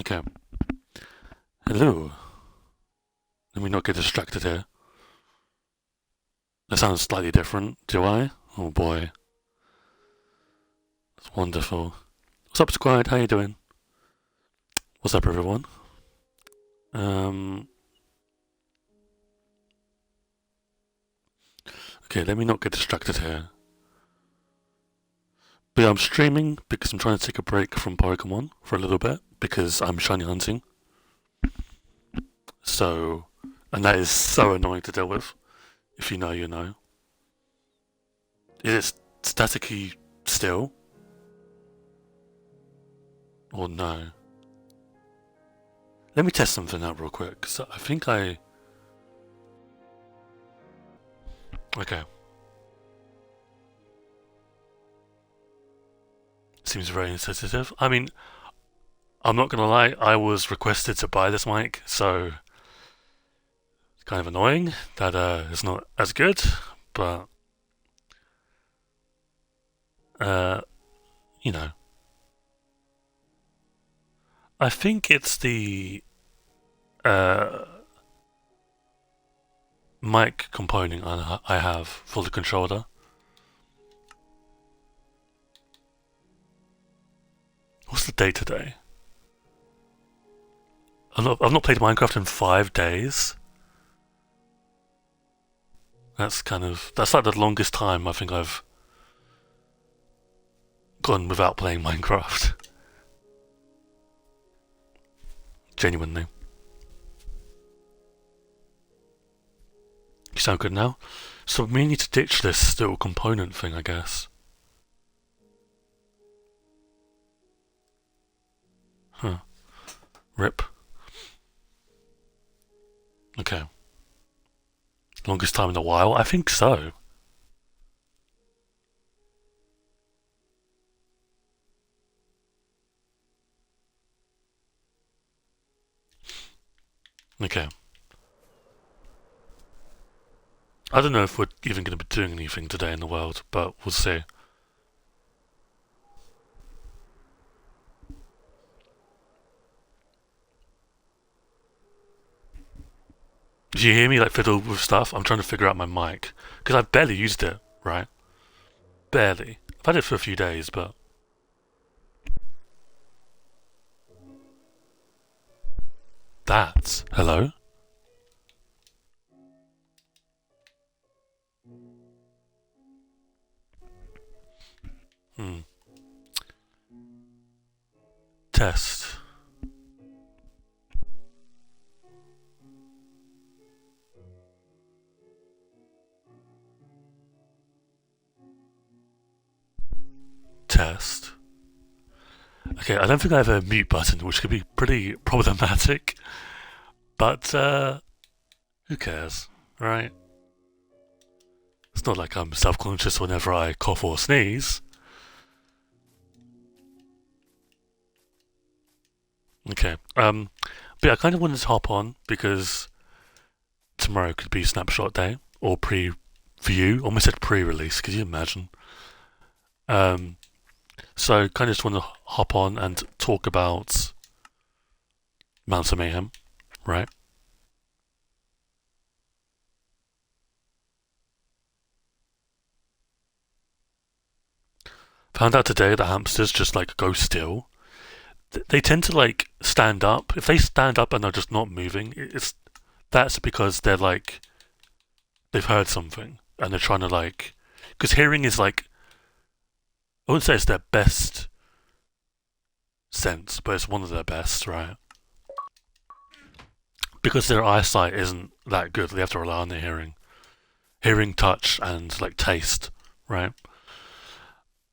Okay. Hello. Let me not get distracted here. That sounds slightly different, do I? Oh boy. That's wonderful. What's up, Squad? How you doing? What's up, everyone? Um. Okay, let me not get distracted here. But yeah, I'm streaming because I'm trying to take a break from Pokemon for a little bit because I'm shiny hunting. So, and that is so annoying to deal with. If you know, you know. It is staticky still, or no? Let me test something out real quick. So I think I. Okay. Seems very insensitive. I mean, I'm not gonna lie, I was requested to buy this mic, so it's kind of annoying that it's not as good, but uh, you know, I think it's the uh, mic component I have for the controller. What's the date today? I've not played Minecraft in 5 days. That's like the longest time I think I've gone without playing Minecraft. Genuinely. You sound good now. So we need to ditch this little component thing, I guess. Huh. Rip. Okay. Longest time in a while? I think so. Okay. I don't know if we're even going to be doing anything today in the world, but we'll see. Do you hear me like fiddle with stuff? I'm trying to figure out my mic. Because I've barely used it, right? Barely. I've had it for a few days, but. That's. Hello? Hmm. Test. Test. Okay, I don't think I have a mute button, which could be pretty problematic. But, who cares, right? It's not like I'm self conscious whenever I cough or sneeze. Okay. But yeah, I kind of wanted to hop on because tomorrow could be snapshot day or preview. Almost said pre-release. Could you imagine? Um, so kind of just want to hop on and talk about Mountain Mayhem, right? Found out today that hamsters just like go still. They tend to like stand up. If they stand up and they're just not moving, it's that's because they're like they've heard something and they're trying to like because hearing is like I wouldn't say it's their best sense, but it's one of their best, right? Because their eyesight isn't that good, they have to rely on their hearing, touch, and like taste, right?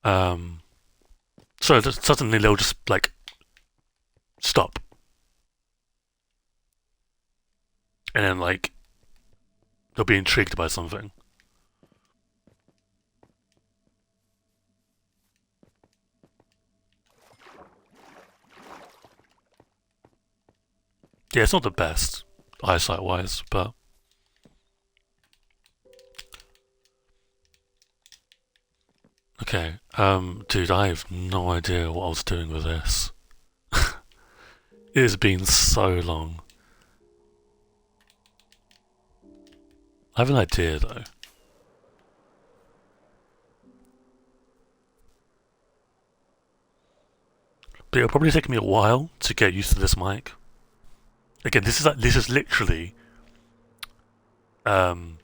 Um, so suddenly they'll just like stop, and then like they'll be intrigued by something. Yeah, it's not the best eyesight wise, but okay. Dude, I have no idea what I was doing with this. It has been so long. I have an idea though. But it'll probably take me a while to get used to this mic. Again, this is literally um,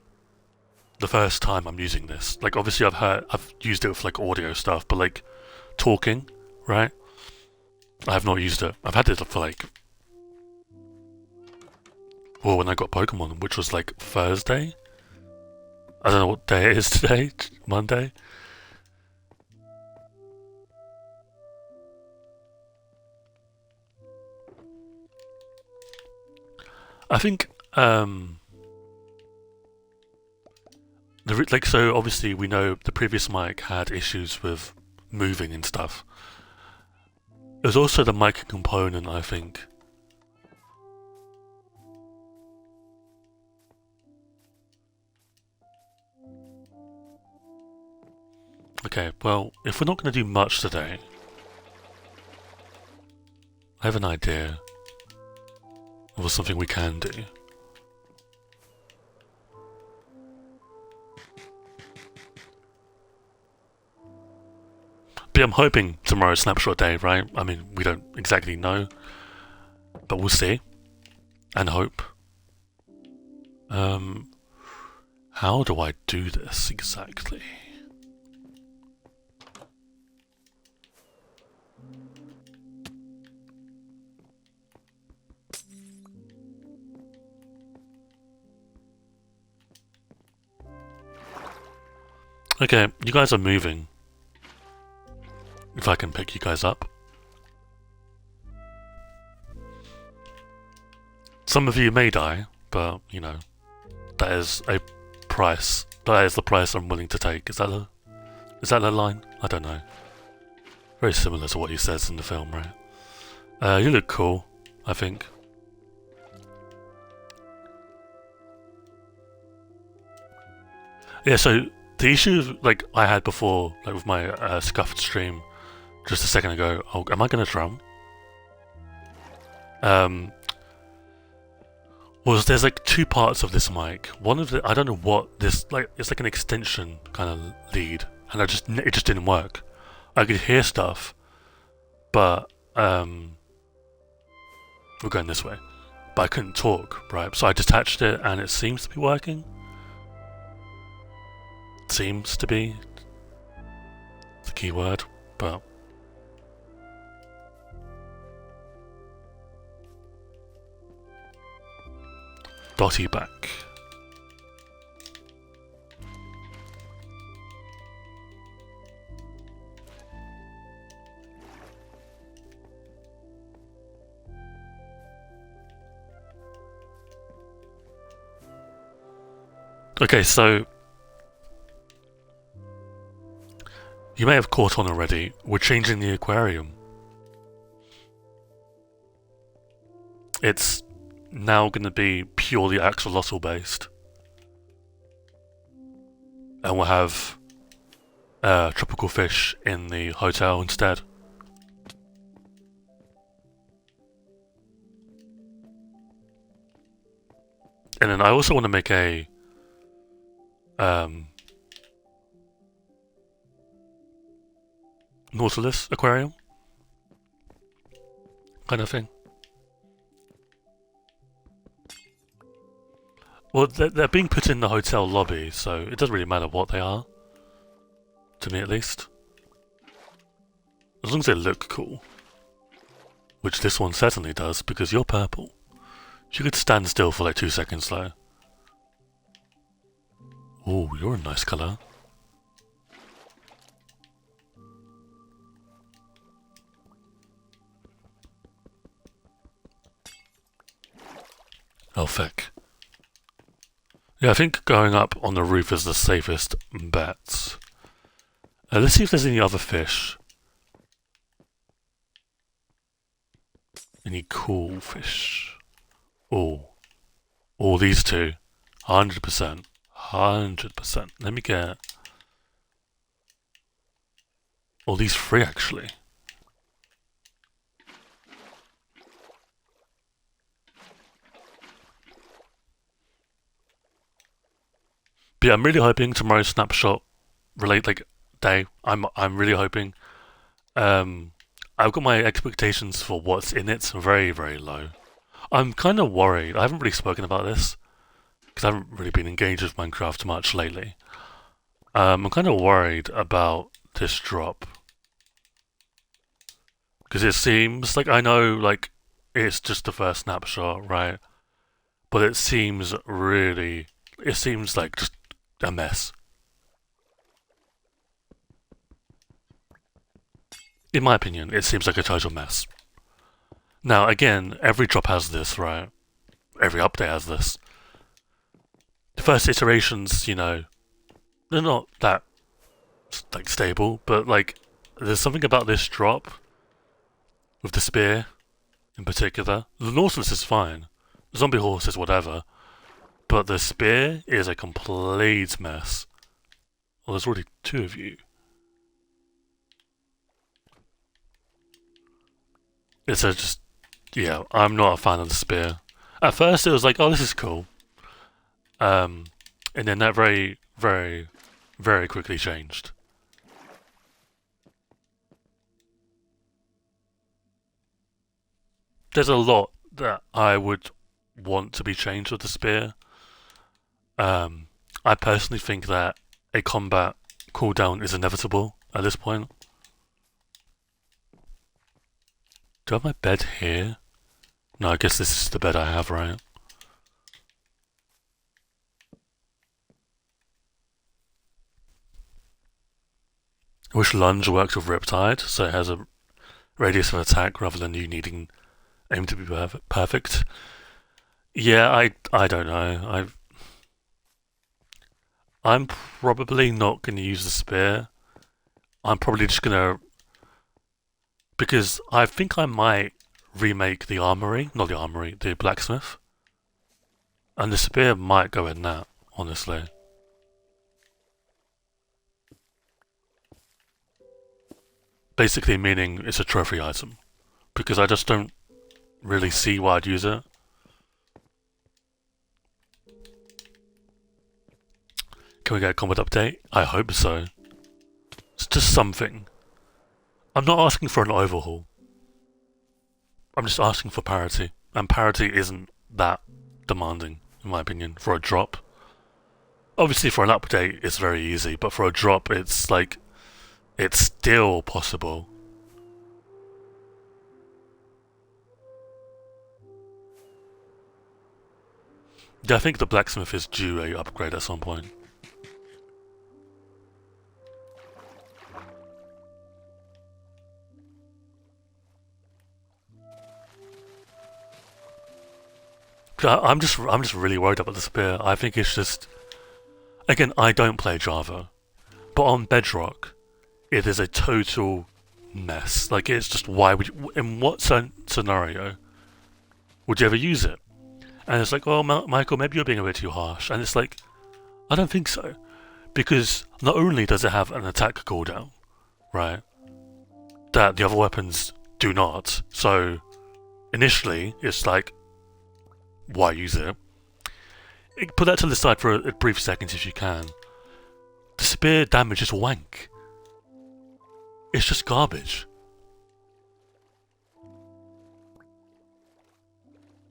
the first time I'm using this. Like, obviously, I've used it for like audio stuff, but like talking, right? I have not used it. I've had it for like, well, when I got Pokemon, which was like Thursday. I don't know what day it is today. Monday. I think so obviously we know the previous mic had issues with moving and stuff. It was also the mic component, I think. Okay, well, if we're not going to do much today, I have an idea of something we can do. But I'm hoping tomorrow's Snapshot Day, right? I mean, we don't exactly know, but we'll see and hope. How do I do this exactly? Okay, you guys are moving. If I can pick you guys up. Some of you may die, but, you know, that is a price. That is the price I'm willing to take. Is that the line? I don't know. Very similar to what he says in the film, right? You look cool, I think. Yeah, so the issue like I had before, like with my scuffed stream just a second ago. Oh, am I gonna drum? Was there's like two parts of this mic. One of the I don't know what this like. It's like an extension kind of lead, and it just didn't work. I could hear stuff, but we're going this way. But I couldn't talk, right? So I detached it, and it seems to be working. Seems to be the key word, but Dotty back. Okay, so you may have caught on already. We're changing the aquarium. It's now going to be purely axolotl based, and we'll have tropical fish in the hotel instead. And then I also want to make a Nautilus aquarium kind of thing. Well, they're being put in the hotel lobby, so it doesn't really matter what they are. To me, at least. As long as they look cool. Which this one certainly does, because you're purple. You could stand still for like 2 seconds, though. Oh, you're a nice colour. Oh, feck. Yeah, I think going up on the roof is the safest bet. Let's see if there's any other fish. Any cool fish. Oh. Oh, these two. 100%. 100%. Let me get... Oh, these three, actually. But yeah, I'm really hoping tomorrow's snapshot day. I'm really hoping. Um, I've got my expectations for what's in it very, very low. I'm kind of worried. I haven't really spoken about this because I haven't really been engaged with Minecraft much lately. I'm kind of worried about this drop because it seems like I know like it's just the first snapshot, right? But it seems like just a mess. In my opinion, it seems like a total mess. Now, again, every drop has this, right? Every update has this. The first iterations, they're not that like stable, but like there's something about this drop with the spear in particular. The Nautilus is fine, the zombie horse is whatever, but the spear is a complete mess. Well, there's already two of you. I'm not a fan of the spear. At first, it was like, oh, this is cool, and then that very, very, very quickly changed. There's a lot that I would want to be changed with the spear. I personally think that a combat cooldown is inevitable at this point. Do I have my bed here? No, I guess this is the bed I have, right? I wish lunge worked with Riptide, so it has a radius of attack rather than you needing aim to be perfect. Yeah, I don't know. I'm probably not going to use the spear. I'm probably just going to... Because I think I might remake the armory. Not the armory, the blacksmith. And the spear might go in that, honestly. Basically meaning it's a trophy item. Because I just don't really see why I'd use it. Can we get a combat update? I hope so. It's just something. I'm not asking for an overhaul. I'm just asking for parity. And parity isn't that demanding, in my opinion, for a drop. Obviously for an update it's very easy, but for a drop it's like... It's still possible. Yeah, I think the blacksmith is due a upgrade at some point. I'm just really worried about the spear. I think it's just... Again, I don't play Java. But on Bedrock, it is a total mess. Like, it's just why would you... In what scenario would you ever use it? And it's like, oh, Michael, maybe you're being a bit too harsh. And it's like, I don't think so. Because not only does it have an attack cooldown, right, that the other weapons do not. So, initially, it's like, why use it? Put that to the side for a brief second if you can. The spear damage is wank. It's just garbage.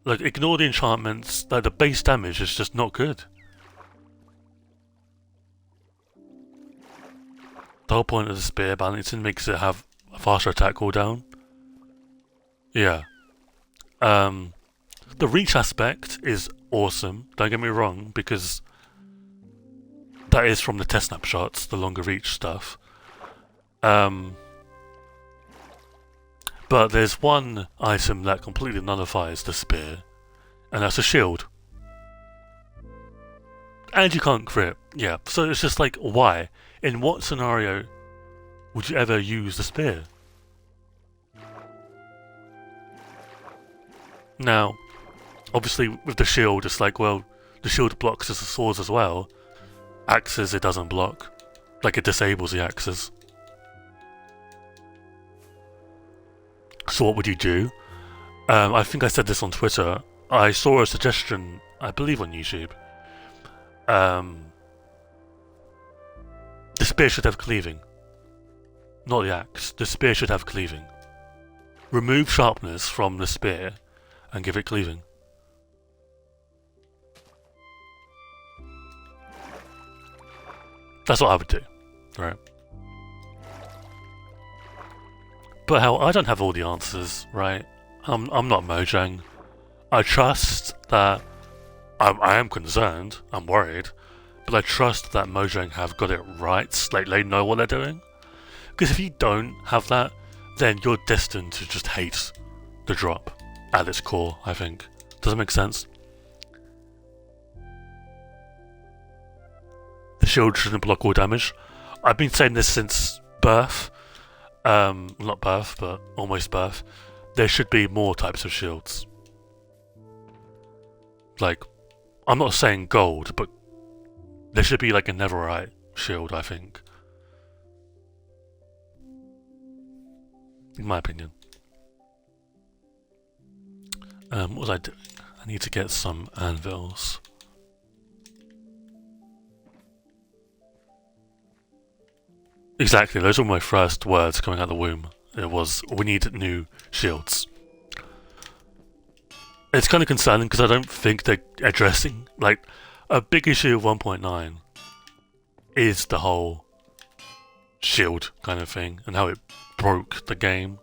Like, ignore the enchantments, like, the base damage is just not good. The whole point of the spear balancing makes it have a faster attack cooldown. Yeah. The reach aspect is awesome, don't get me wrong, because that is from the test snapshots, the longer reach stuff. But there's one item that completely nullifies the spear, and that's a shield. And you can't crit, yeah. So it's just like, why? In what scenario would you ever use the spear? Now, obviously with the shield, it's like, well, the shield blocks as the swords as well. Axes, it doesn't block. Like, it disables the axes. So what would you do? I think I said this on Twitter. I saw a suggestion, I believe on YouTube, The spear should have cleaving. Not the axe. The spear should have cleaving. Remove sharpness from the spear and give it cleaving. That's what I would do, right? But hell, I don't have all the answers, right? I'm not Mojang. I trust that... I am concerned, I'm worried, but I trust that Mojang have got it right, like they know what they're doing. Because if you don't have that, then you're destined to just hate the drop at its core, I think. Does that make sense? The shield shouldn't block all damage. I've been saying this since birth. Not birth, but almost birth. There should be more types of shields. Like, I'm not saying gold, but there should be like a netherite shield, I think. In my opinion. What was I doing? I need to get some anvils. Exactly, those were my first words coming out of the womb. It was, we need new shields. It's kind of concerning because I don't think they're addressing, like, a big issue of 1.9 is the whole shield kind of thing and how it broke the game.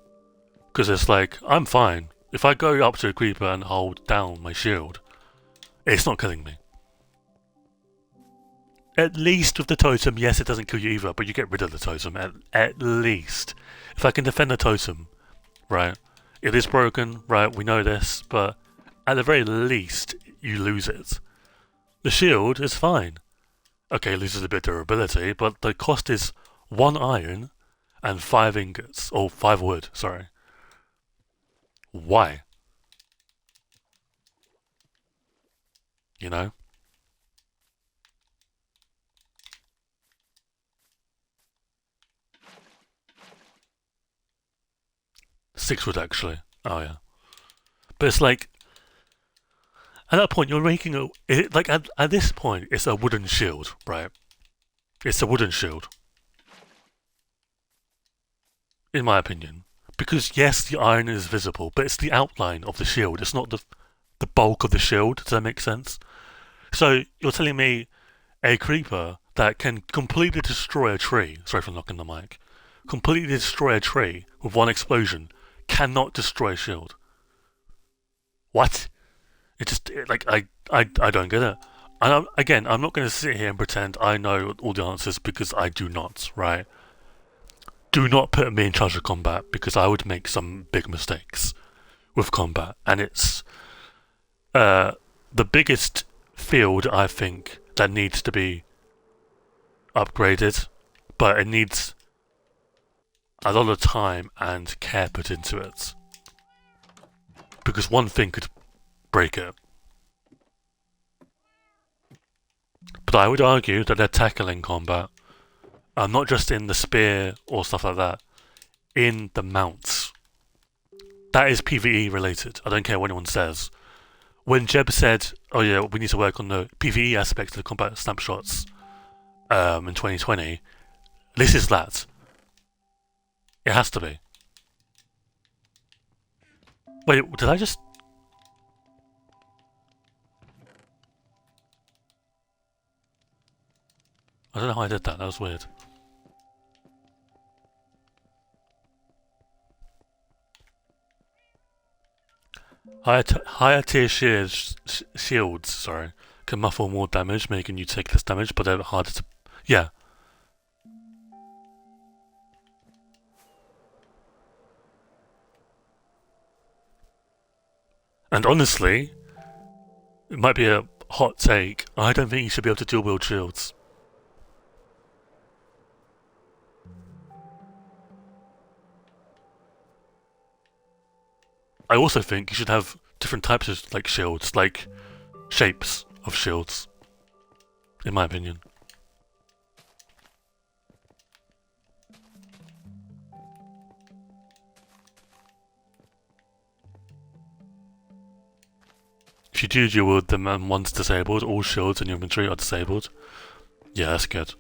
Because it's like, I'm fine. If I go up to a creeper and hold down my shield, it's not killing me. At least with the totem, yes, it doesn't kill you either, but you get rid of the totem, at least. If I can defend the totem, right, it is broken, right, we know this, but at the very least, you lose it. The shield is fine. Okay, it loses a bit of durability, but the cost is 1 iron and 5 ingots, or 5 wood, sorry. Why? You know? Six wood, actually. Oh, yeah. But it's like, at that point, you're making at this point, it's a wooden shield, right? It's a wooden shield. In my opinion. Because, yes, the iron is visible, but it's the outline of the shield. It's not the bulk of the shield. Does that make sense? So, you're telling me a creeper that can completely destroy a tree, sorry for knocking the mic, completely destroy a tree with one explosion, cannot destroy a shield. What? I don't get it. And I'm not going to sit here and pretend I know all the answers because I do not, right? Do not put me in charge of combat because I would make some big mistakes with combat. And it's the biggest field, I think, that needs to be upgraded, but it needs a lot of time and care put into it. Because one thing could break it. But I would argue that they're tackling combat, not just in the spear or stuff like that, in the mounts. That is PvE related. I don't care what anyone says. When Jeb said, oh yeah, we need to work on the PvE aspect of the combat snapshots in 2020, this is that. It has to be. Wait, did I just... I don't know how I did that, that was weird. Higher tier shields, can muffle more damage, making you take less damage, but they're harder to... Yeah. And honestly, it might be a hot take, I don't think you should be able to dual wield shields. I also think you should have different types of like shields, like shapes of shields, in my opinion. If you do dual wield them and one's disabled, all shields in your inventory are disabled. Yeah, that's good.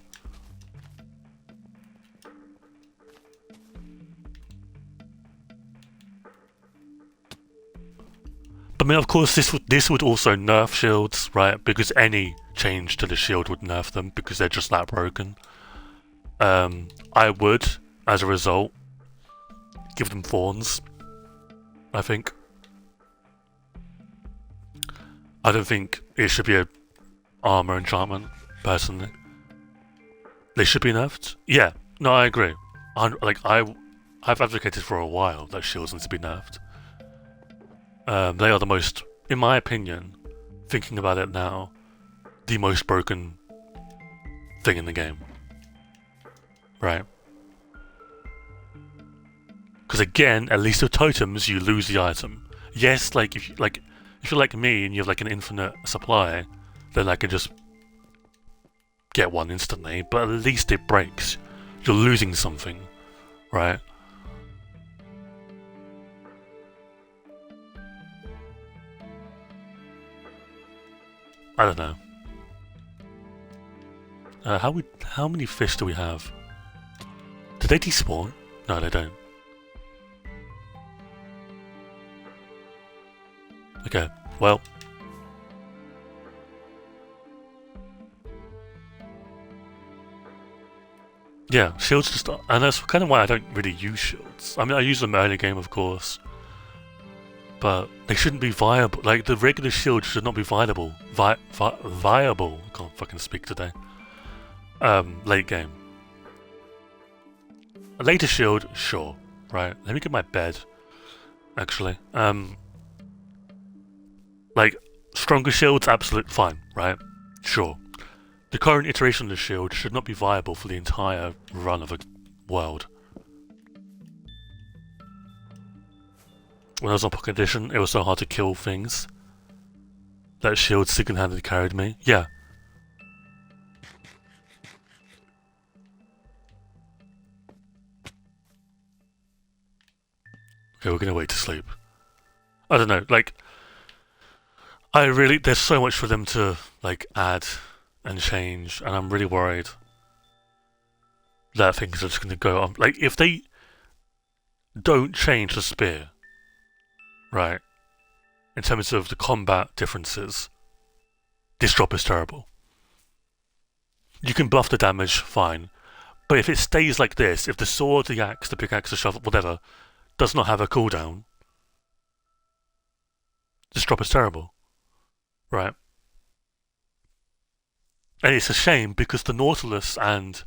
I mean, of course, this would also nerf shields, right? Because any change to the shield would nerf them because they're just that broken. I would, as a result, give them thorns. I think. I don't think it should be a armor enchantment, personally. They should be nerfed. Yeah, no, I agree. I've advocated for a while that shields need to be nerfed. They are the most, in my opinion, thinking about it now, the most broken thing in the game. Right? Because again, at least with totems, you lose the item. Yes, like if you're like me and you have like an infinite supply, then I can just get one instantly. But at least it breaks. You're losing something, right? I don't know. How many fish do we have? Do they despawn? No, they don't. Okay, well. Yeah, shields just... And that's kind of why I don't really use shields. I mean, I use them early game, of course. But they shouldn't be viable. Like, the regular shield should not be viable. Viable. I can't fucking speak today. Late game. A later shield, sure. Right, let me get my bed. Actually. Like, stronger shields, absolute fine, right? Sure. The current iteration of the shield should not be viable for the entire run of a world. When I was on Pocket Edition, it was so hard to kill things. That shield single-handedly carried me. Yeah. Okay, we're gonna wait to sleep. I don't know, like... there's so much for them to, like, add and change, and I'm really worried that things are just gonna go on. Like, if they don't change the spear, right, in terms of the combat differences, this drop is terrible. You can buff the damage, fine, but if it stays like this, if the sword, the axe, the pickaxe, the shovel, whatever, does not have a cooldown, this drop is terrible. Right. And it's a shame because the Nautilus and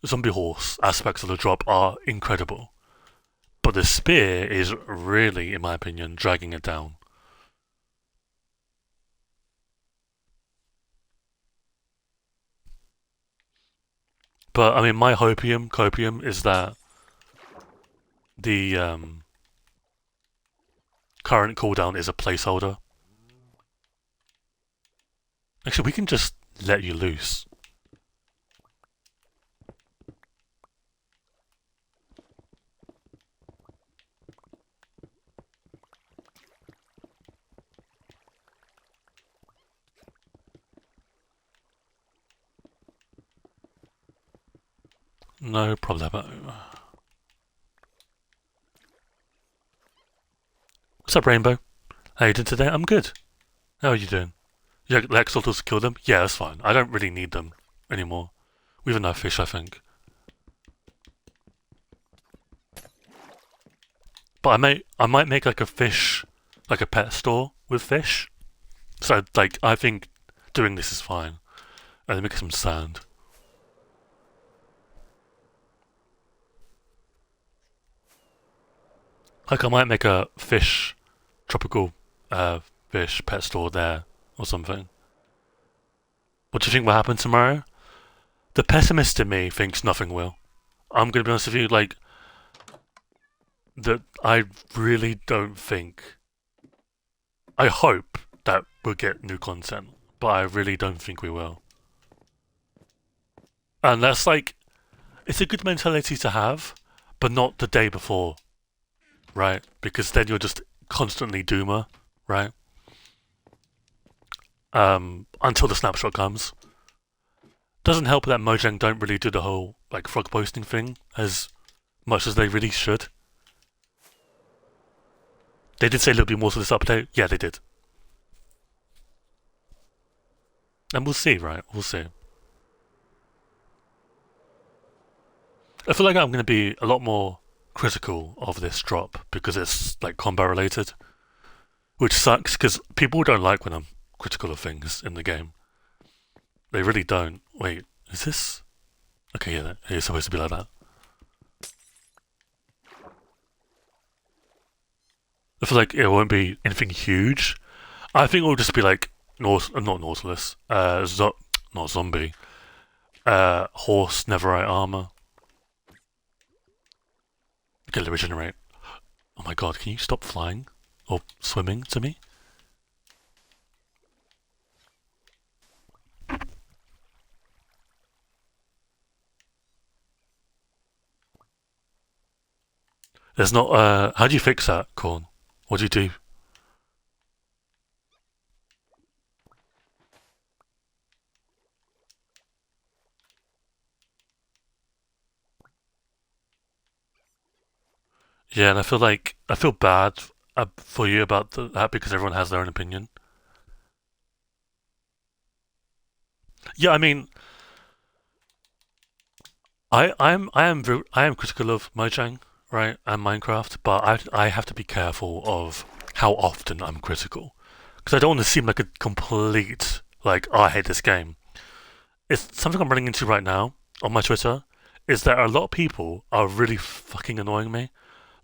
Zombie Horse aspects of the drop are incredible. But the spear is really, in my opinion, dragging it down. But, I mean, my copium is that the current cooldown is a placeholder. Actually, we can just let you loose. No problemo. What's up, Rainbow? How you doing today? I'm good. How are you doing? Yeah, the Exaltals kill them? Yeah, that's fine. I don't really need them anymore. We have enough fish, I think. But I might make like a fish, like a pet store with fish. So, like, I think doing this is fine. And then make some sand. Like, I might make a fish, tropical fish pet store there or something. What do you think will happen tomorrow? The pessimist in me thinks nothing will. I'm gonna be honest with you, like, that I really don't think. I hope that we'll get new content, but I really don't think we will. And that's like, it's a good mentality to have, but not the day before, right? Because then you're just constantly doomer, right? Until the snapshot comes. Doesn't help that Mojang don't really do the whole like frog posting thing as much as they really should. They did say there'll be more to this update. Yeah, they did. And we'll see, right? We'll see. I feel like I'm going to be a lot more critical of this drop because it's like combat related, which sucks because people don't like when I'm critical of things in the game. They really don't. Wait, is this? Okay, yeah, it's supposed to be like that. I feel like it won't be anything huge. I think it'll just be like not Nautilus, not zombie, horse, Neverite armor. Okay, regenerate. Oh my god, can you stop flying or swimming to me? There's not. How do you fix that, Corn? What do you do? Yeah, and I feel bad for you about that because everyone has their own opinion. Yeah, I mean, I am critical of Mojang, right, and Minecraft, but I have to be careful of how often I'm critical because I don't want to seem like a complete like I hate this game. It's something I'm running into right now on my Twitter is that a lot of people are really fucking annoying me.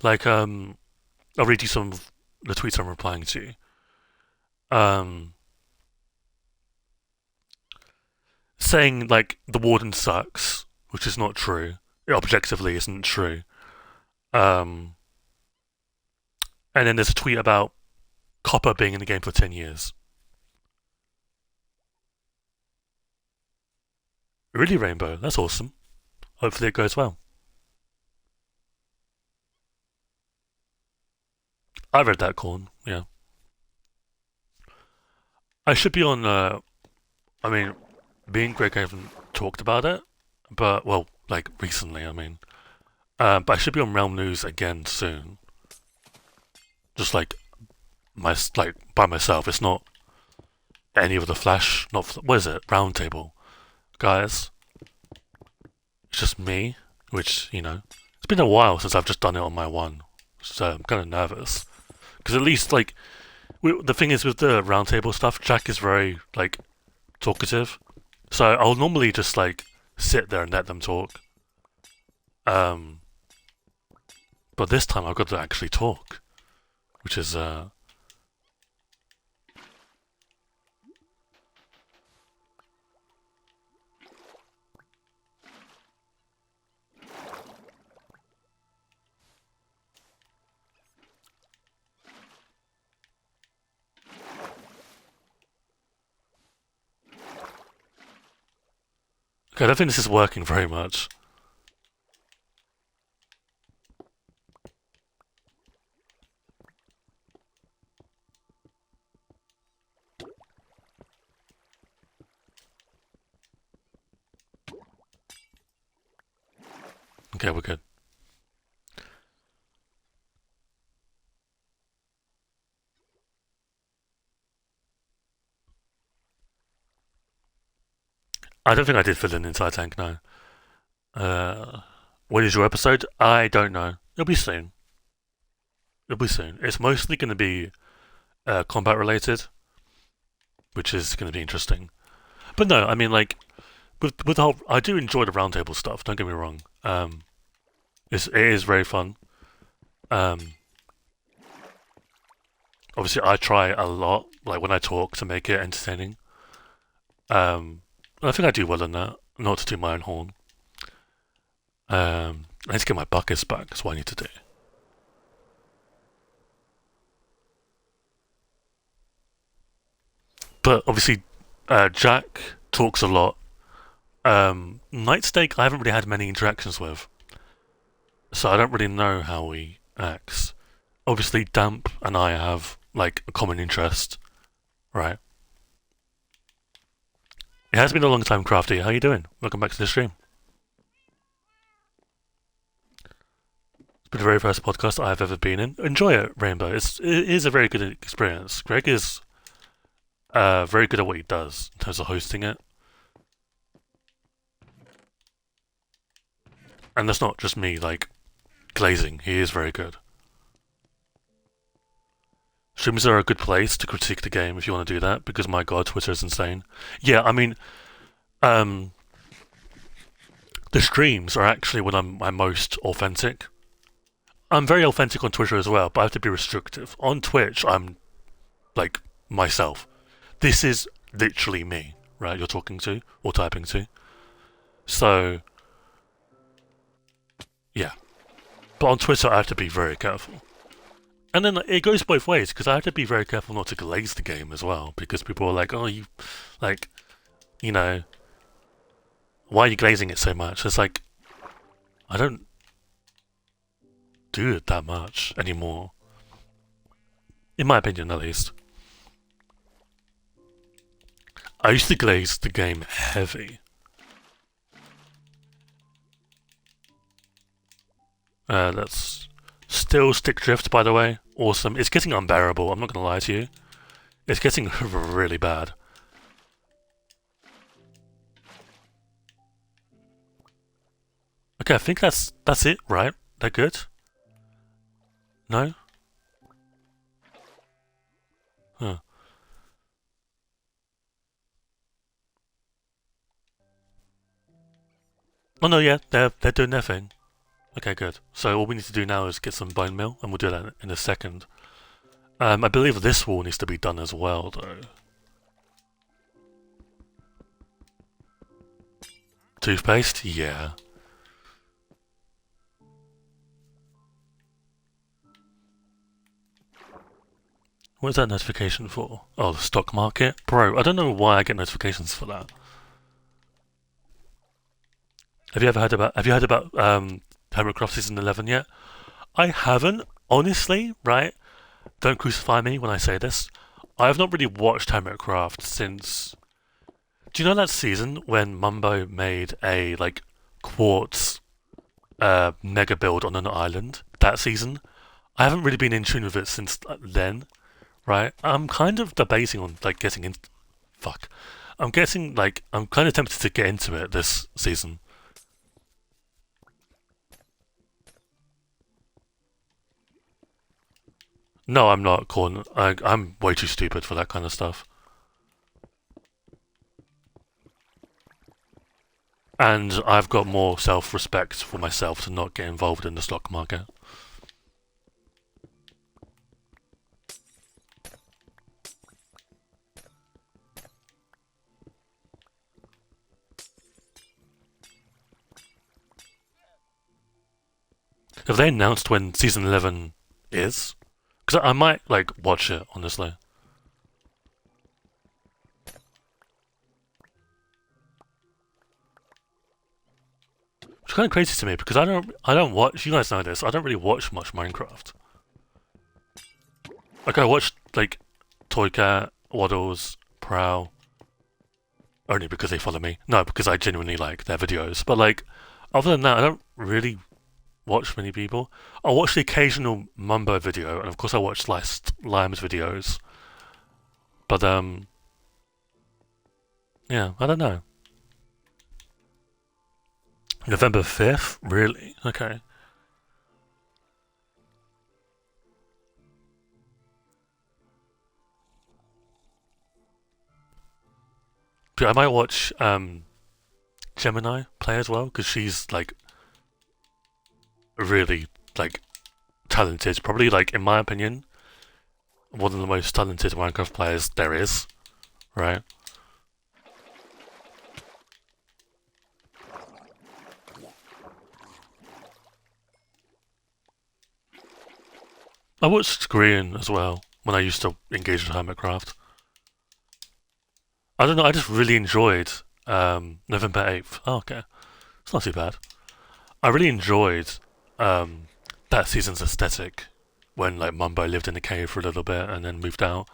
Like I'll read you some of the tweets I'm replying to. Um, Saying like the warden sucks, which is not true. It objectively isn't true. Um, and then there's a tweet about Copper being in the game for 10 years. Really, Rainbow? That's awesome. Hopefully it goes well. I read that, Corn. Yeah. I should be on. I mean, me and Greg haven't talked about it, but well, like recently. I mean, but I should be on Realm News again soon. Just like by myself. It's not any of the Flash. Not what is it? Roundtable guys. It's just me, which it's been a while since I've just done it on my one, so I'm kind of nervous because at least like the thing is with the roundtable stuff, Jack is very like talkative, so I'll normally just like sit there and let them talk. Um, but this time I've got to actually talk, which is okay. I don't think this is working very much. Okay, we're good. I don't think I did fill in the entire tank. No. When is your episode? I don't know. It'll be soon. It'll be soon. It's mostly going to be combat related, which is going to be interesting. But no, I mean like with the whole, I do enjoy the roundtable stuff. Don't get me wrong. It is very fun. Um, Obviously, I try a lot, like when I talk, to make it entertaining. I think I do well in that. Not to do my own horn. I need to get my buckets back. That's what I need to do. But obviously, Jack talks a lot. Nightstake, I haven't really had many interactions with, so I don't really know how he acts. Obviously, Damp and I have like a common interest, right? It has been a long time, Crafty. How you doing? Welcome back to the stream. been the very first podcast I've ever been in. Enjoy it, Rainbow. It is a very good experience. Greg is very good at what he does in terms of hosting it. And that's not just me, like, glazing. He is very good. Streams are a good place to critique the game if you want to do that, because my god, Twitter is insane. Yeah, I mean, the streams are actually when I'm most authentic. I'm very authentic on Twitter as well, but I have to be restrictive. On Twitch, I'm like myself. This is literally me, right? You're talking to or typing to. So, yeah. But on Twitter, I have to be very careful. And then it goes both ways, because I have to be very careful not to glaze the game as well, because people are like, oh, you, like, you know, why are you glazing it so much? It's like, I don't do it that much anymore. In my opinion, at least. I used to glaze the game heavy. That's still stick drift, by the way. Awesome. It's getting unbearable, I'm not gonna lie to you. It's getting really bad. Okay, I think that's it, right? They're good? No? Huh. Oh no, yeah, they're doing their thing. Okay, good. So all we need to do now is get some bone meal, and we'll do that in a second. I believe this wall needs to be done as well, though. Toothpaste? Yeah. What is that notification for? Oh, the stock market? Bro, I don't know why I get notifications for that. Have you heard about Hermitcraft Season 11 yet? I haven't, honestly, right? Don't crucify me when I say this. I have not really watched Hermitcraft since... Do you know that season when Mumbo made a, like, quartz mega build on an island? That season? I haven't really been in tune with it since then, right? I'm kind of debating on, like, getting in... Fuck. I'm kind of tempted to get into it this season. No, I'm not, Corn. I'm way too stupid for that kind of stuff. And I've got more self-respect for myself to not get involved in the stock market. Have they announced when Season 11 is? Because I might, like, watch it, honestly. It's kind of crazy to me because I don't watch. You guys know this. I don't really watch much Minecraft. Like I watched like Toycat, Waddles, Prowl, only because they follow me. No, because I genuinely like their videos. But like, other than that, I don't really watch many people. I watch the occasional Mumbo video, and of course I watch Sliced Lime's videos. But yeah, I don't know. November 5th? Really? Okay. But I might watch Gemini play as well, because she's like really like talented. Probably like in my opinion, one of the most talented Minecraft players there is, right? I watched Green as well when I used to engage with Hermitcraft. I don't know, I just really enjoyed November 8th. Oh, okay. It's not too bad. I really enjoyed that season's aesthetic when like Mumbo lived in a cave for a little bit and then moved out.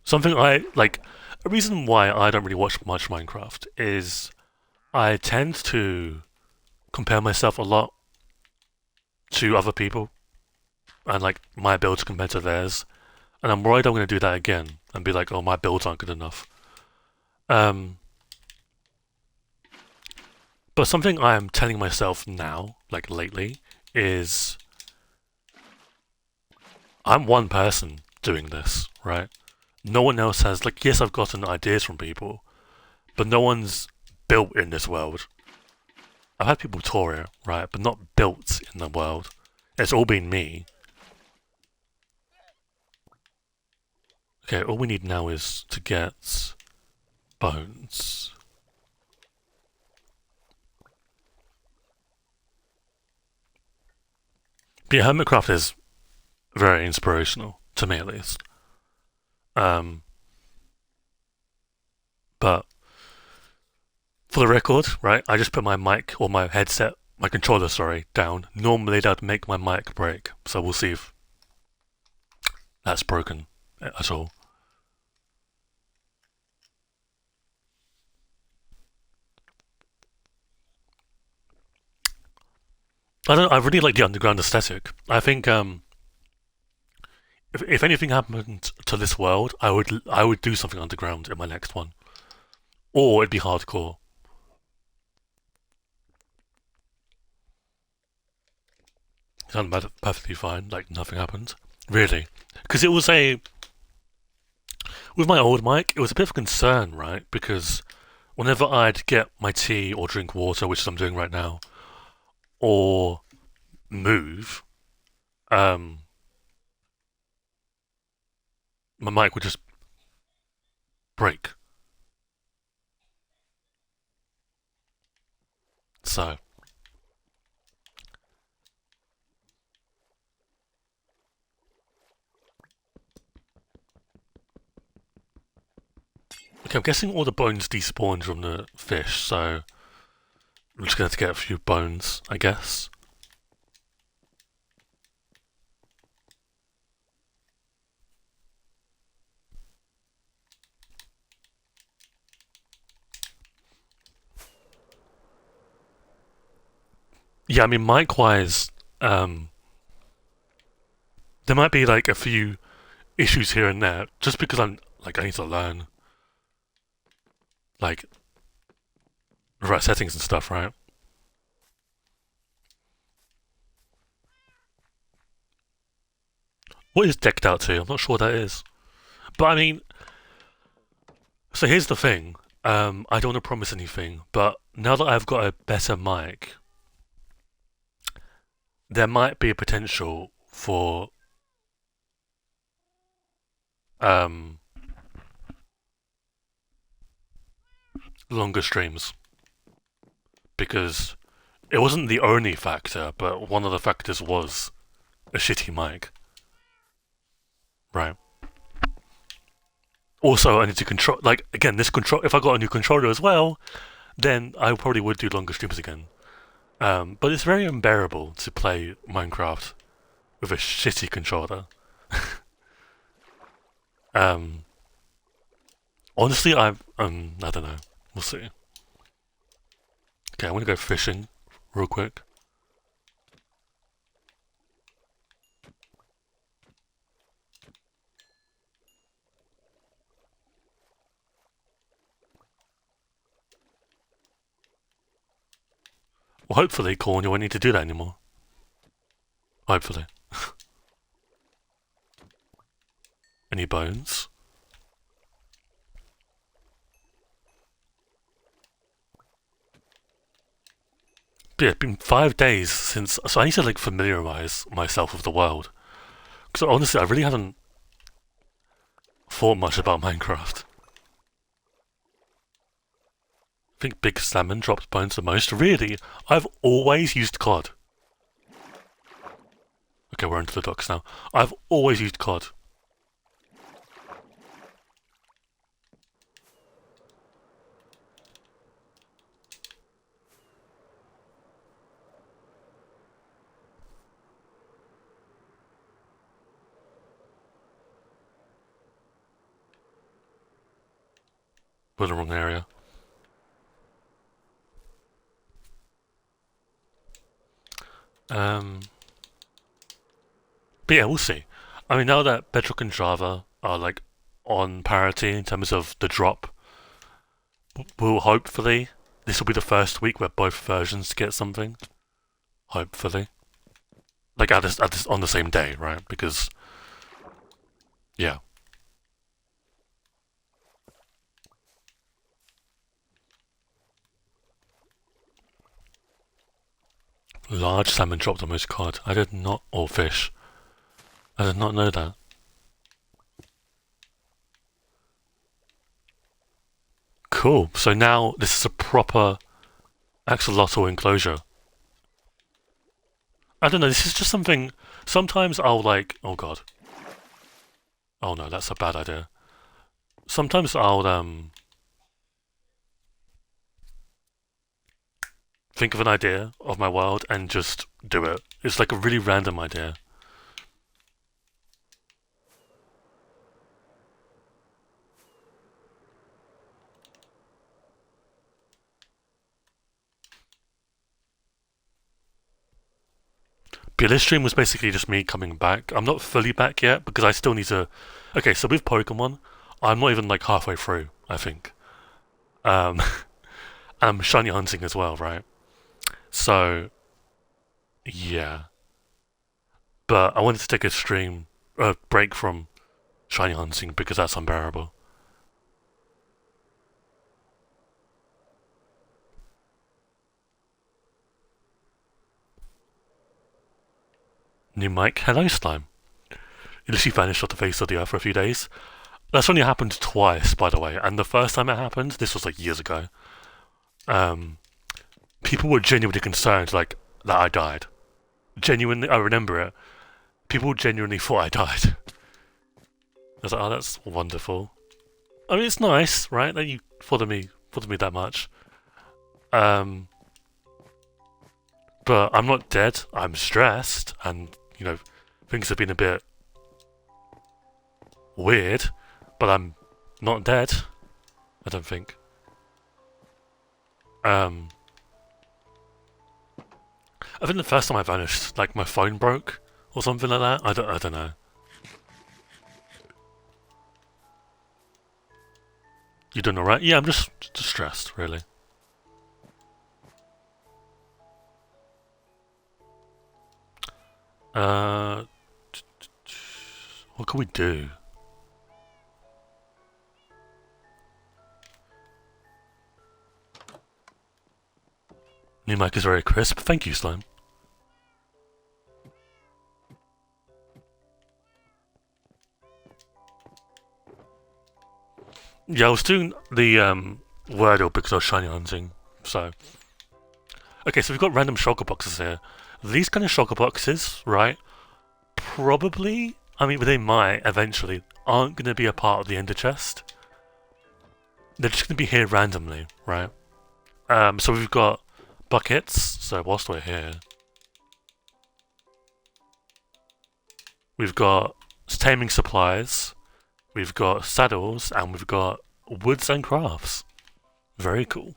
Something I like. A reason why I don't really watch much Minecraft is I tend to compare myself a lot to other people and like my builds compared to theirs, and I'm worried I'm going to do that again and be like, oh, my builds aren't good enough. Um, but something I am telling myself now, like lately, is I'm one person doing this, right? No one else has, like, yes, I've gotten ideas from people, but no one's built in this world. I've had people tour it, right, but not built in the world. It's all been me. Okay, all we need now is to get bones. But yeah, Hermitcraft is very inspirational, to me at least. Um, but for the record, right, I just put my mic or my headset, my controller, sorry, down. Normally that'd make my mic break, so we'll see if that's broken at all. I don't. I really like the underground aesthetic. I think if anything happened to this world, I would do something underground in my next one, or it'd be hardcore. Sound perfectly fine, like nothing happened, really, because it was a with my old mic, it was a bit of a concern, right? Because whenever I'd get my tea or drink water, which I'm doing right now, or move, um, my mic would just break. So, okay, I'm guessing all the bones despawned from the fish, so I'm just going to get a few bones, I guess. Yeah, I mean, mic wise, um, there might be like a few issues here and there, just because I need to learn like the right settings and stuff, right? What is decked out to? I'm not sure what that is. But I mean, so here's the thing. I don't want to promise anything, but now that I've got a better mic, there might be a potential for um, longer streams because it wasn't the only factor, but one of the factors was a shitty mic, right? Also, I need to control. Like again, this control. If I got a new controller as well, then I probably would do longer streams again. But it's very unbearable to play Minecraft with a shitty controller. Um, honestly, I don't know. We'll see. Okay, I'm gonna go fishing real quick. Well, hopefully, Corn, you won't need to do that anymore. Hopefully. Any bones? But yeah, it's been 5 days since, so I need to like familiarize myself with the world. Because honestly, I really haven't thought much about Minecraft. I think Big Salmon drops bones the most. Really, I've always used cod. Okay, we're into the docks now. I've always used cod. We're in the wrong area. Um, but yeah, we'll see. I mean, now that Bedrock and Java are like on parity in terms of the drop, we'll hopefully this will be the first week where both versions get something. Hopefully, like at this on the same day, right? Because yeah, large salmon dropped on most cod. I did not, or fish. I did not know that. Cool. So now this is a proper axolotl enclosure. I don't know. This is just something. Sometimes I'll like. Oh god. Oh no, that's a bad idea. Sometimes I'll think of an idea of my world and just do it. It's like a really random idea. But this stream was basically just me coming back. I'm not fully back yet because I still need to. Okay, so with Pokemon, I'm not even like halfway through. I think. Um, I'm shiny hunting as well, right? So yeah, but I wanted to take a stream break from shiny hunting because that's unbearable. New mic, hello slime. You literally vanished off the face of the earth for a few days. That's only happened twice, by the way. And the first time it happened, this was like years ago. Um, People were genuinely concerned, like that I died. Genuinely, I remember it. People genuinely thought I died. I was like, oh, that's wonderful. I mean, it's nice, right? That you bother me that much. Um, but I'm not dead. I'm stressed, and things have been a bit weird. But I'm not dead. I don't think. Um, I think the first time I vanished, like my phone broke or something like that. I don't know. You doing alright? Yeah, I'm just stressed, really. Uh, what can we do? New mic is very crisp. Thank you, Slime. Yeah, I was doing the Wordle because I was shiny hunting. So, okay, so we've got random shulker boxes here. These kind of shulker boxes, right? Probably, I mean, they might eventually aren't going to be a part of the ender chest. They're just going to be here randomly, right? So we've got buckets. So whilst we're here, we've got taming supplies, we've got saddles, and we've got woods and crafts. Very cool.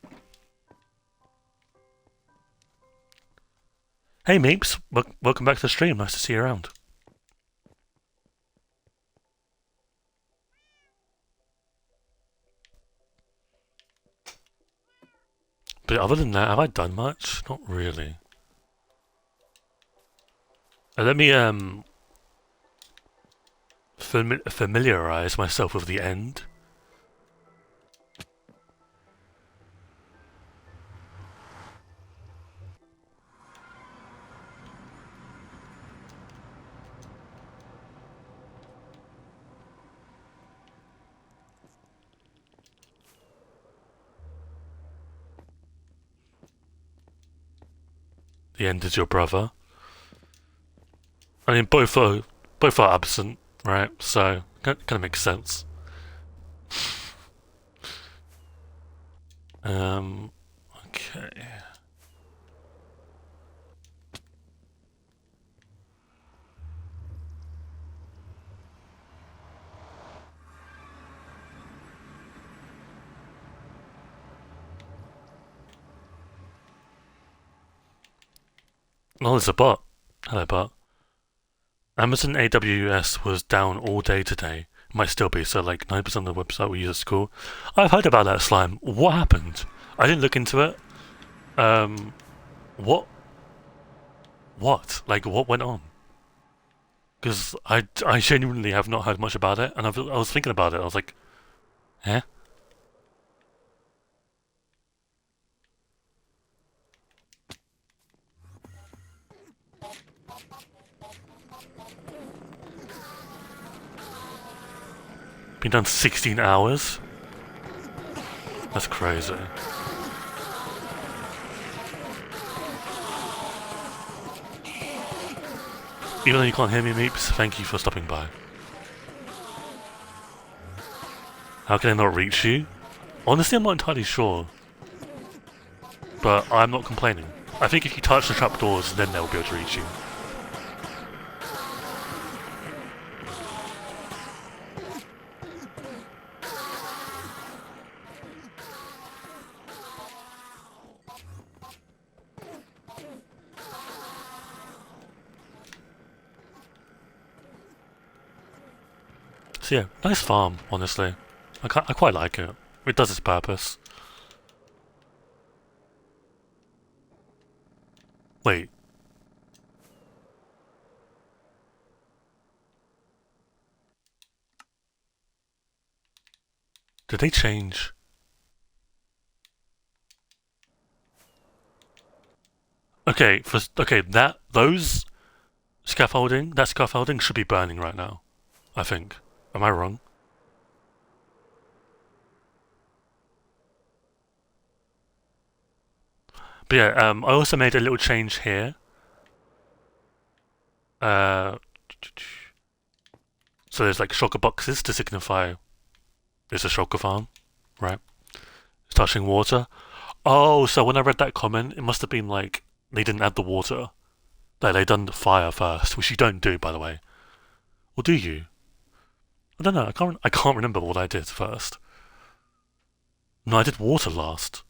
Hey Meeps, welcome back to the stream. Nice to see you around. But other than that, have I done much? Not really. Let me familiarize myself with the end. The end is your brother. I mean, both are absent, right? So kind of makes sense. Okay. Oh, there's a bot. Hello, bot. Amazon AWS was down all day today. Might still be, so like 9% of the website we use at school. I've heard about that slime. What happened? I didn't look into it. Um, what? What? Like, what went on? Because I genuinely have not heard much about it, and I was thinking about it. I was like, eh? Been done 16 hours? That's crazy. Even though you can't hear me, Meeps, thank you for stopping by. How can I not reach you? Honestly, I'm not entirely sure. But I'm not complaining. I think if you touch the trapdoors, then they'll be able to reach you. So yeah, nice farm, honestly. I quite like it. It does its purpose. Wait. Did they change? Okay, that scaffolding should be burning right now. I think. Am I wrong? But yeah, I also made a little change here. Uh, so there's like shulker boxes to signify it's a shulker farm, right? It's touching water. Oh, so when I read that comment, it must have been like they didn't add the water. Like they done the fire first, which you don't do, by the way. Or do you? I don't know. I can't remember what I did first. No, I did water last.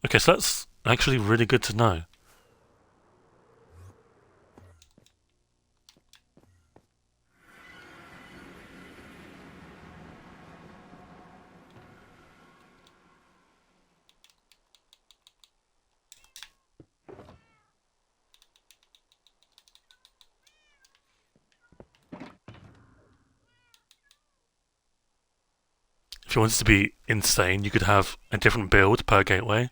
Okay, so that's actually really good to know. If you wanted to be insane, you could have a different build per gateway.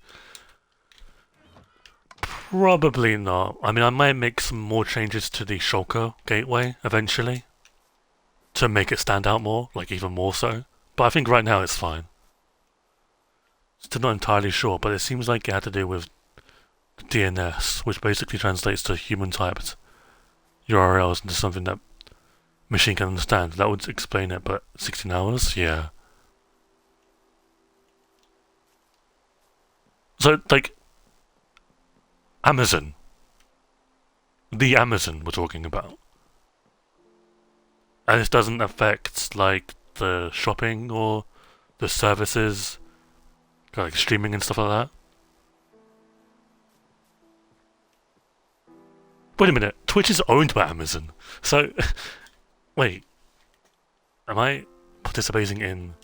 Probably not. I mean, I might make some more changes to the shulker gateway eventually to make it stand out more, like even more so. But I think right now it's fine. Still not entirely sure, but it seems like it had to do with DNS, which basically translates to human typed URLs into something that machine can understand. That would explain it, but 16 hours? Yeah. So, like, Amazon. The Amazon we're talking about. And this doesn't affect, like, the shopping or the services, like streaming and stuff like that. Wait a minute, Twitch is owned by Amazon. So, wait, am I participating in...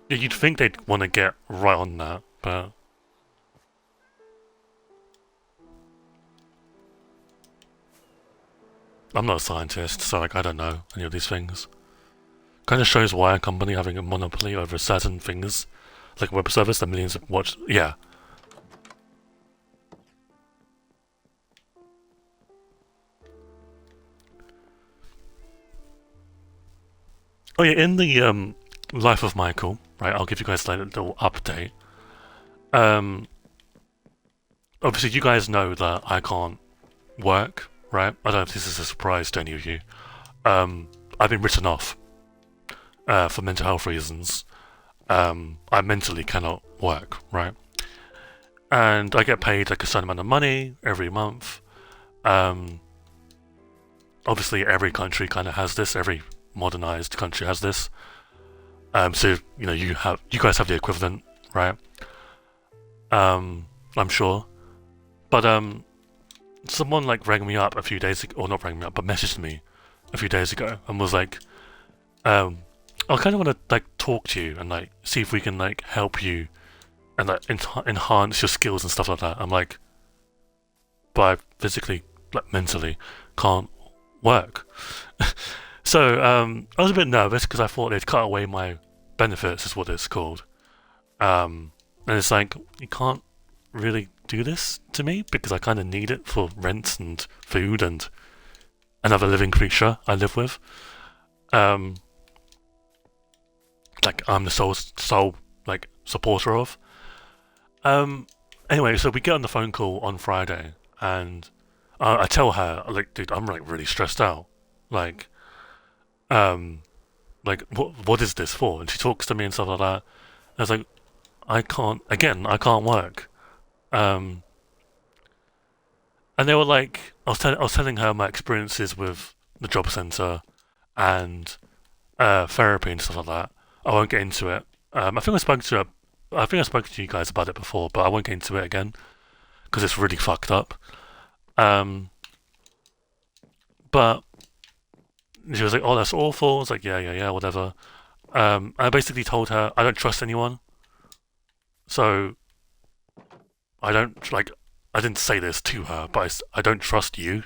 You'd think they'd want to get right on that, but... I'm not a scientist, so like I don't know any of these things. Kind of shows why a company having a monopoly over certain things, like a web service that millions of watch. Yeah. Oh yeah, in the life of Michael, right? I'll give you guys like a little update. Obviously you guys know that I can't work, right? I don't know if this is a surprise to any of you. I've been written off for mental health reasons. I mentally cannot work, right? And I get paid like a certain amount of money every month. Obviously, every country kind of has this. Every modernized country has this. So you guys have the equivalent, right? I'm sure. But someone like rang me up a few days ago, or not rang me up, but messaged me a few days ago and was like, I kind of want to like talk to you and like see if we can like help you and like enhance your skills and stuff like that. I'm like, but I physically, like mentally, can't work. So I was a bit nervous because I thought they'd cut away my benefits, is what it's called. And it's like, you can't really do this to me because I kind of need it for rent and food and another living creature I live with. Like I'm the sole like supporter of. Anyway, so we get on the phone call on Friday, and I tell her, like, dude, I'm like really stressed out. Like, like what is this for? And she talks to me and stuff like that. And I was like, I can't work. And they were like, I was telling her my experiences with the job centre and therapy and stuff like that. I won't get into it. I think I spoke to you guys about it before, but I won't get into it again because it's really fucked up. Um, but she was like, "Oh, that's awful." I was like, "Yeah, whatever." I basically told her I don't trust anyone, so I don't like. I didn't say this to her, but I don't trust you,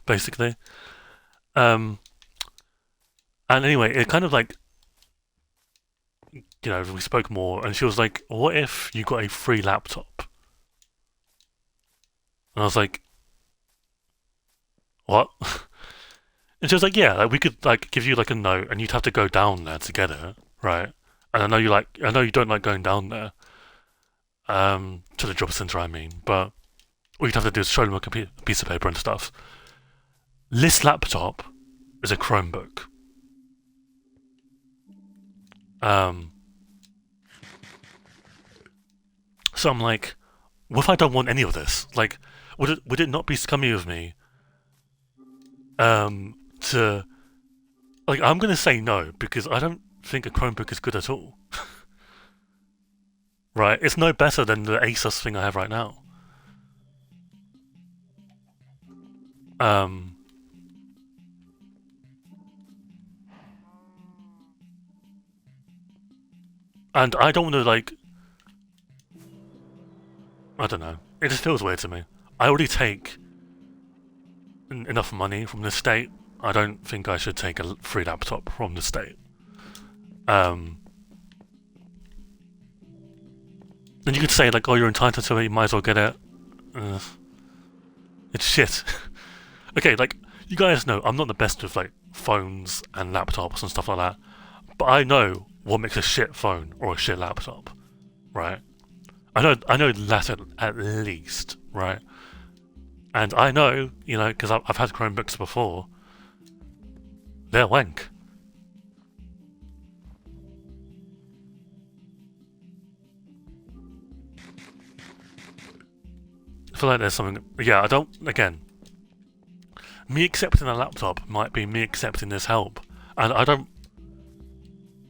basically. Um, and anyway, it kind of like we spoke more, and she was like, "What if you got a free laptop?" And I was like, "What?" And she was like, "Yeah, like we could like give you like a note, and you'd have to go down there to get it, right?" And I know you don't like going down there, to the job centre, I mean, but all you'd have to do is show them a piece of paper and stuff. This laptop is a Chromebook. Um, so I'm like, what if I don't want any of this? Like, would it not be scummy of me, to like I'm gonna say no because I don't think a Chromebook is good at all. Right? It's no better than the Asus thing I have right now. Um, and I don't want to like, I don't know. It just feels weird to me. I already take enough money from the state. I don't think I should take a free laptop from the state. Um, and you could say like, "Oh, you're entitled to it. You might as well get it." Uh, it's shit. Okay, like you guys know, I'm not the best with like phones and laptops and stuff like that. But I know what makes a shit phone or a shit laptop, right? I know that at least, right? And I know, because I've had Chromebooks before, they're wank. I feel like there's something. Yeah, I don't. Again, me accepting a laptop might be me accepting this help, and I don't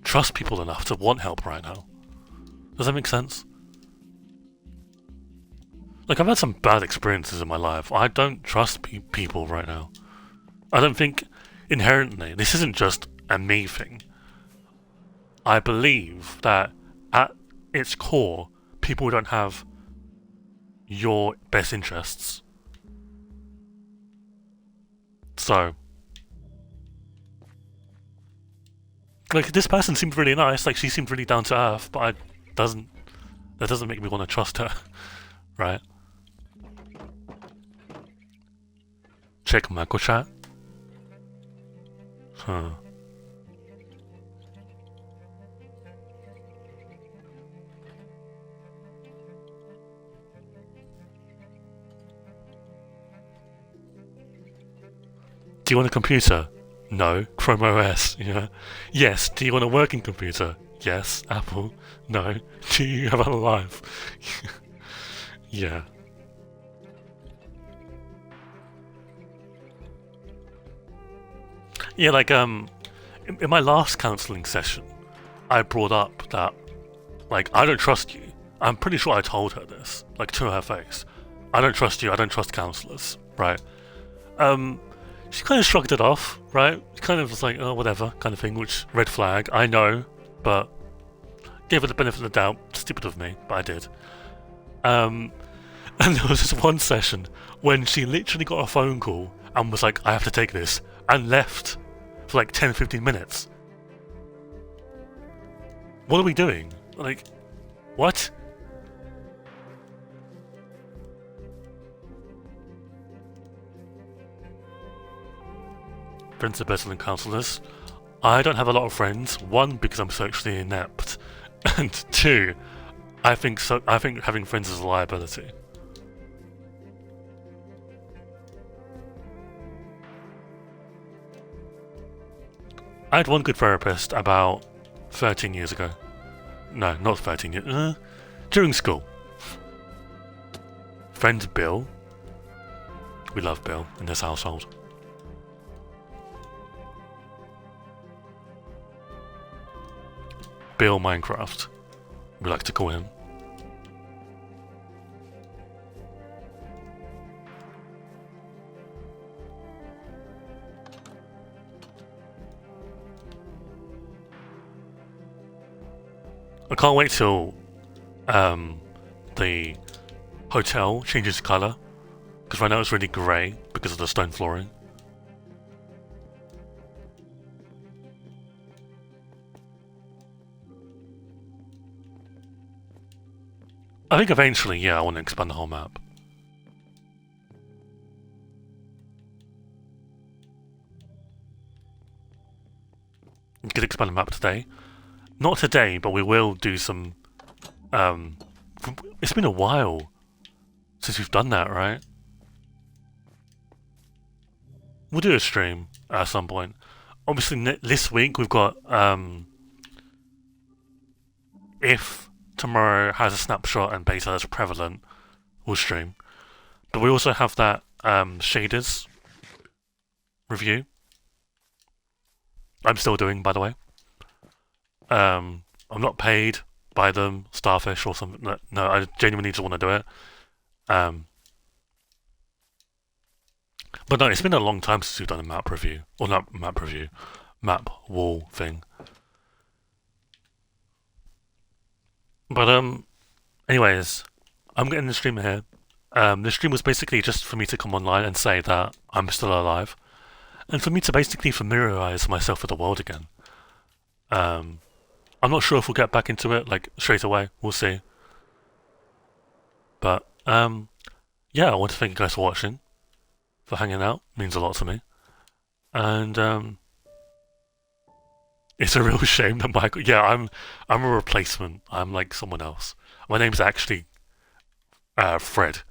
trust people enough to want help right now. Does that make sense? Like, I've had some bad experiences in my life. I don't trust people right now. I don't think inherently, this isn't just a me thing. I believe that at its core, people don't have your best interests. So, like, this person seemed really nice. Like, she seemed really down to earth, but that doesn't make me want to trust her, right? Check Michael chat. Huh. Do you want a computer? No. Chrome OS. Yeah. Yes. Do you want a working computer? Yes. Apple. No. Do you have a life? Yeah. Yeah, like in my last counselling session, I brought up that, like, I don't trust you. I'm pretty sure I told her this, like, to her face. I don't trust you, I don't trust counsellors, right? She kind of shrugged it off, right? Kind of was like, oh, whatever, kind of thing, which, red flag, I know, but gave her the benefit of the doubt. Stupid of me, but I did. And there was this one session when she literally got a phone call and was like, I have to take this, and left for like 10-15 minutes. What are we doing? Like, what? Friends are better than counsellors. I don't have a lot of friends. One, because I'm socially inept, and two, I think having friends is a liability. I had one good therapist about 13 years ago. No, not 13 years. During school. Friend Bill. We love Bill in this household. Bill Minecraft, we like to call him. I can't wait till the hotel changes colour, because right now it's really grey because of the stone flooring. I think eventually, yeah, I want to expand the whole map. We could expand the map today. Not today, but we will do some... it's been a while since we've done that, right? We'll do a stream at some point. Obviously, this week we've got... if tomorrow has a snapshot and beta that's prevalent, we'll stream. But we also have that shaders review. I'm still doing, by the way. I'm not paid by them, Starfish or something. No, I genuinely just want to do it. But no, it's been a long time since we've done a map review. Or not map review. Map wall thing. But, anyways, I'm getting the stream here. The stream was basically just for me to come online and say that I'm still alive. And for me to basically familiarise myself with the world again. I'm not sure if we'll get back into it, like, straight away. We'll see. But, yeah, I want to thank you guys for watching. For hanging out. It means a lot to me. And, it's a real shame that Michael... Yeah, I'm a replacement. I'm like someone else. My name's actually Fred.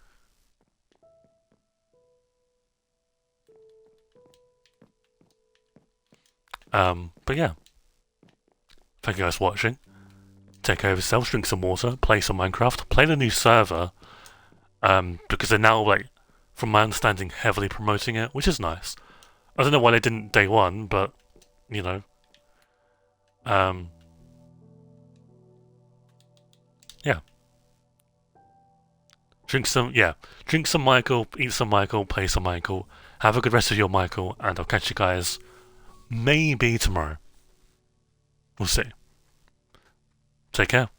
But yeah. Thank you guys for watching. Take care of yourselves, drink some water, play some Minecraft, play the new server. Because they're now, like, from my understanding, heavily promoting it, which is nice. I don't know why they didn't day one, but, you know. Yeah. Drink some Michael, eat some Michael, play some Michael. Have a good rest of your Michael, and I'll catch you guys maybe tomorrow. We'll see. Take care.